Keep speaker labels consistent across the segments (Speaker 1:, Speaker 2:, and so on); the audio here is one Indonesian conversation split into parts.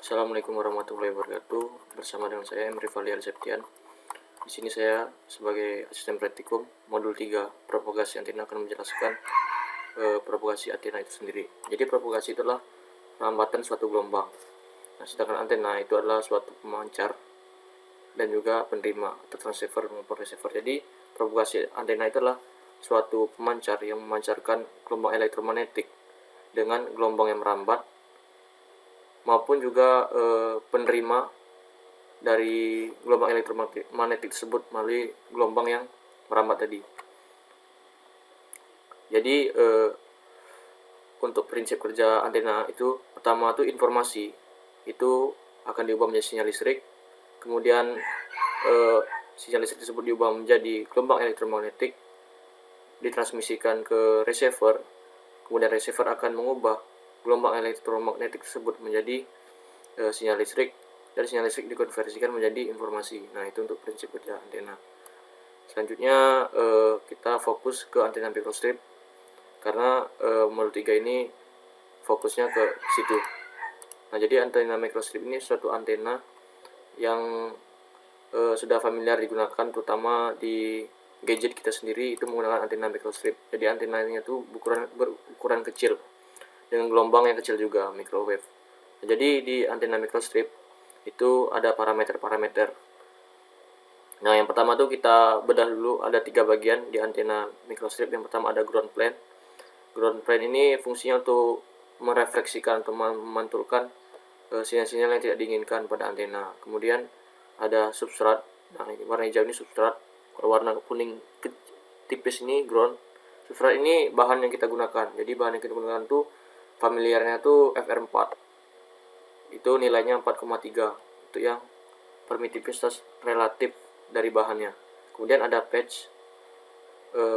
Speaker 1: Assalamualaikum warahmatullahi wabarakatuh. Bersama dengan saya Emri Valiar Septian. Di sini saya sebagai asisten praktikum modul 3 propagasi antena akan menjelaskan propagasi antena itu sendiri. Jadi propagasi itulah perlambatan suatu gelombang. Nah, sedangkan antena itu adalah suatu pemancar dan juga penerima atau transceiver maupun receiver. Jadi propagasi antena itu adalah suatu pemancar yang memancarkan gelombang elektromagnetik dengan gelombang yang merambat maupun juga penerima dari gelombang elektromagnetik tersebut melalui gelombang yang merambat tadi. Jadi untuk prinsip kerja antena itu, pertama itu informasi itu akan diubah menjadi sinyal listrik, kemudian sinyal listrik tersebut diubah menjadi gelombang elektromagnetik, ditransmisikan ke receiver, kemudian receiver akan mengubah gelombang elektromagnetik tersebut menjadi sinyal listrik, dan sinyal listrik dikonversikan menjadi informasi. Nah, itu untuk prinsip kerja antena. Selanjutnya kita fokus ke antena microstrip karena modul 3 ini fokusnya ke situ. Nah, jadi antena microstrip ini suatu antena yang sudah familiar digunakan terutama di gadget kita sendiri, itu menggunakan antena microstrip. Jadi antenanya itu berukuran kecil dengan gelombang yang kecil juga, microwave. Jadi di antena microstrip itu ada parameter-parameter. Nah, yang pertama tuh kita bedah dulu, ada 3 bagian di antena microstrip. Yang pertama ada ground plane. Ground plane ini fungsinya untuk merefleksikan atau memantulkan sinyal-sinyal yang tidak diinginkan pada antena. Kemudian ada substrat. Nah, ini warna hijau ini substrat. Kalau warna kuning tipis ini ground. Substrat ini bahan yang kita gunakan. Jadi bahan yang kita gunakan tuh familiarnya tuh FR4. Itu nilainya 4,3. Itu yang permitivitas relatif dari bahannya. Kemudian ada patch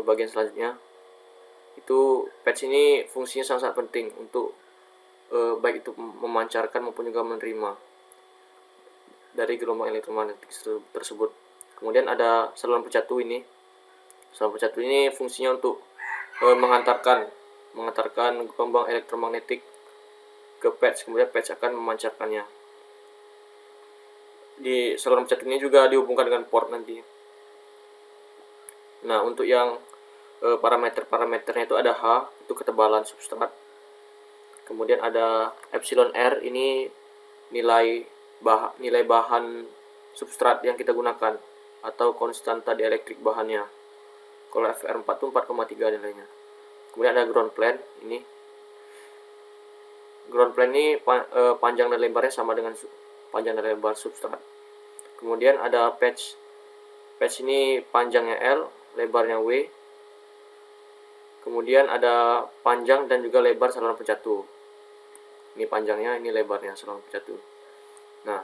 Speaker 1: bagian selanjutnya. Itu patch ini fungsinya sangat penting untuk baik itu memancarkan maupun juga menerima dari gelombang elektromagnetik tersebut. Kemudian ada saluran pencatu ini. Saluran pencatu ini fungsinya untuk mengantarkan gelombang elektromagnetik ke patch, kemudian patch akan memancarkannya. Di saluran pencatu ini juga dihubungkan dengan port nanti. Nah, untuk yang parameter-parameternya itu ada H, itu ketebalan substrat. Kemudian ada epsilon R, ini nilai bahan substrat yang kita gunakan atau konstanta dielektrik bahannya. Kalau FR4 itu 4,3 nilainya. Kemudian ada ground plane ini. Ground plane ini panjang dan lebarnya sama dengan panjang dan lebar substrat. Kemudian ada patch. Patch ini panjangnya L, lebarnya W. Kemudian ada panjang dan juga lebar saluran pencatu. Ini panjangnya, ini lebarnya saluran pencatu. Nah,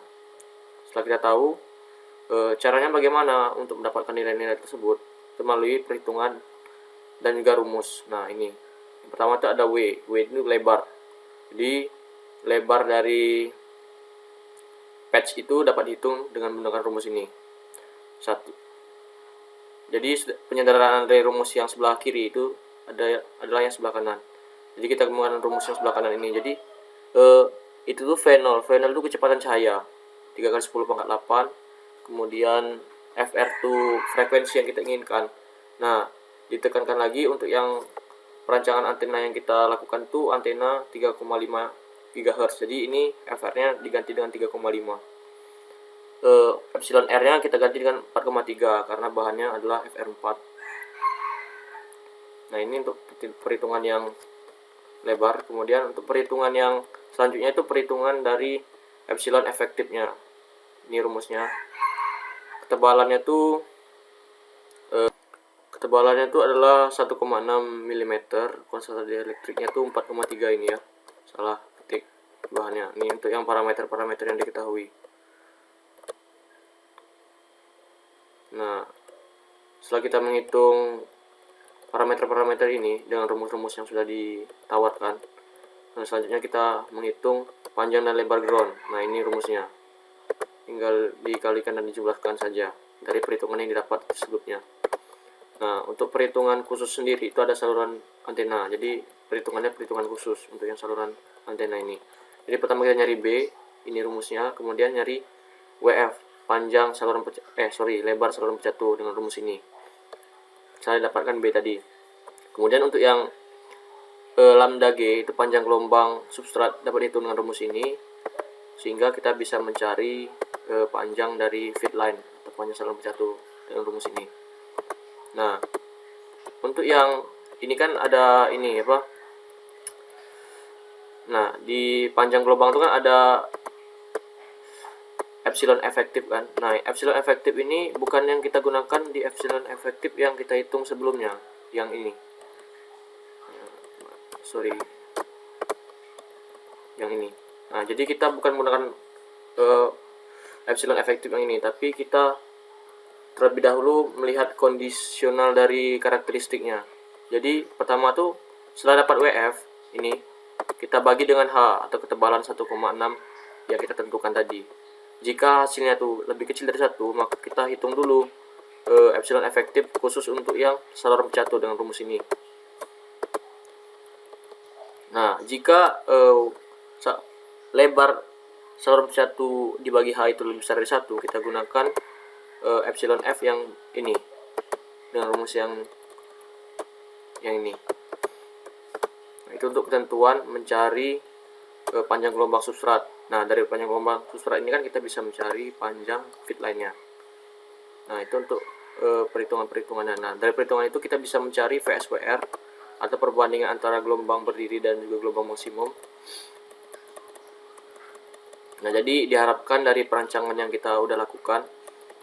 Speaker 1: setelah kita tahu caranya bagaimana untuk mendapatkan nilai-nilai tersebut, itu melalui perhitungan dan juga rumus. Nah, ini yang pertama itu ada W. W itu lebar. Jadi lebar dari patch itu dapat dihitung dengan menggunakan rumus ini. 1. Jadi penyandaran dari rumus yang sebelah kiri itu adalah yang sebelah kanan. Jadi kita menggunakan rumus yang sebelah kanan ini. Jadi itu tuh V0. V0 itu kecepatan cahaya 3 kali 10 pangkat 8. Kemudian FR itu frekuensi yang kita inginkan. Nah, ditekankan lagi untuk yang perancangan antena yang kita lakukan itu antena 3,5 GHz. Jadi ini FR-nya diganti dengan 3,5. Epsilon R-nya kita ganti dengan 4,3 karena bahannya adalah FR4. Nah, ini untuk perhitungan yang lebar. Kemudian untuk perhitungan yang selanjutnya itu perhitungan dari epsilon efektifnya. Ini rumusnya. Ketebalannya itu adalah 1,6 mm. Konstanta dielektriknya itu 4,3 ini ya. Salah ketik bahannya. Ini untuk yang parameter-parameter yang diketahui. Nah, setelah kita menghitung parameter-parameter ini dengan rumus-rumus yang sudah ditawarkan, nah selanjutnya kita menghitung panjang dan lebar ground. Nah, ini rumusnya. Tinggal dikalikan dan dijumlahkan saja dari perhitungan yang didapat sebelumnya. Nah, untuk perhitungan khusus sendiri itu ada saluran antena. Jadi perhitungannya perhitungan khusus untuk yang saluran antena ini. Jadi pertama kita nyari B, ini rumusnya, kemudian nyari WF, panjang saluran lebar saluran pencatu dengan rumus ini. Saya dapatkan B tadi. Kemudian untuk yang lambda G itu panjang gelombang substrat dapat dihitung dengan rumus ini, sehingga kita bisa mencari panjang dari feed line atau panjang saluran pencatu dengan rumus ini. Nah, untuk yang ini kan ada ini apa? Nah, di panjang gelombang itu kan ada epsilon efektif kan. Nah, epsilon efektif ini bukan yang kita gunakan di epsilon efektif yang kita hitung sebelumnya, yang ini. Sorry. Yang ini. Nah, jadi kita bukan menggunakan epsilon efektif yang ini, tapi kita terlebih dahulu melihat kondisional dari karakteristiknya. Jadi, pertama tuh setelah dapat WF ini, kita bagi dengan H atau ketebalan 1,6 yang kita tentukan tadi. Jika hasilnya tuh lebih kecil dari 1, maka kita hitung dulu epsilon efektif khusus untuk yang saluran pencatu dengan rumus ini. Nah, jika lebar saluran pencatu dibagi H itu lebih besar dari 1, kita gunakan epsilon F yang ini dengan rumus yang ini. Nah, itu untuk ketentuan mencari panjang gelombang substrat. Nah, dari panjang gelombang substrat ini kan kita bisa mencari panjang feed line-nya. Nah, itu untuk perhitungan-perhitungannya. Nah, dari perhitungan itu kita bisa mencari VSWR atau perbandingan antara gelombang berdiri dan juga gelombang maksimum. Nah, jadi diharapkan dari perancangan yang kita udah lakukan,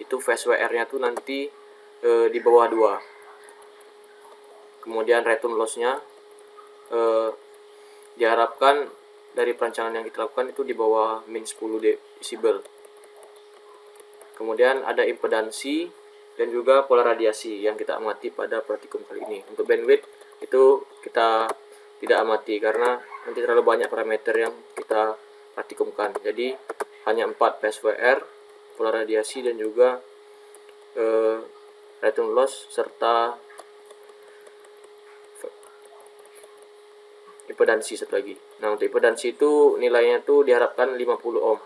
Speaker 1: itu VSWR-nya tuh nanti di bawah 2. Kemudian return loss-nya diharapkan dari perancangan yang kita lakukan itu di bawah min 10 desibel. Kemudian ada impedansi dan juga pola radiasi yang kita amati pada praktikum kali ini. Untuk bandwidth itu kita tidak amati karena nanti terlalu banyak parameter yang kita praktikumkan. Jadi hanya 4 PSVR, pola radiasi dan juga return loss serta impedansi satu lagi. Nah, untuk impedansi itu nilainya tuh diharapkan 50 ohm.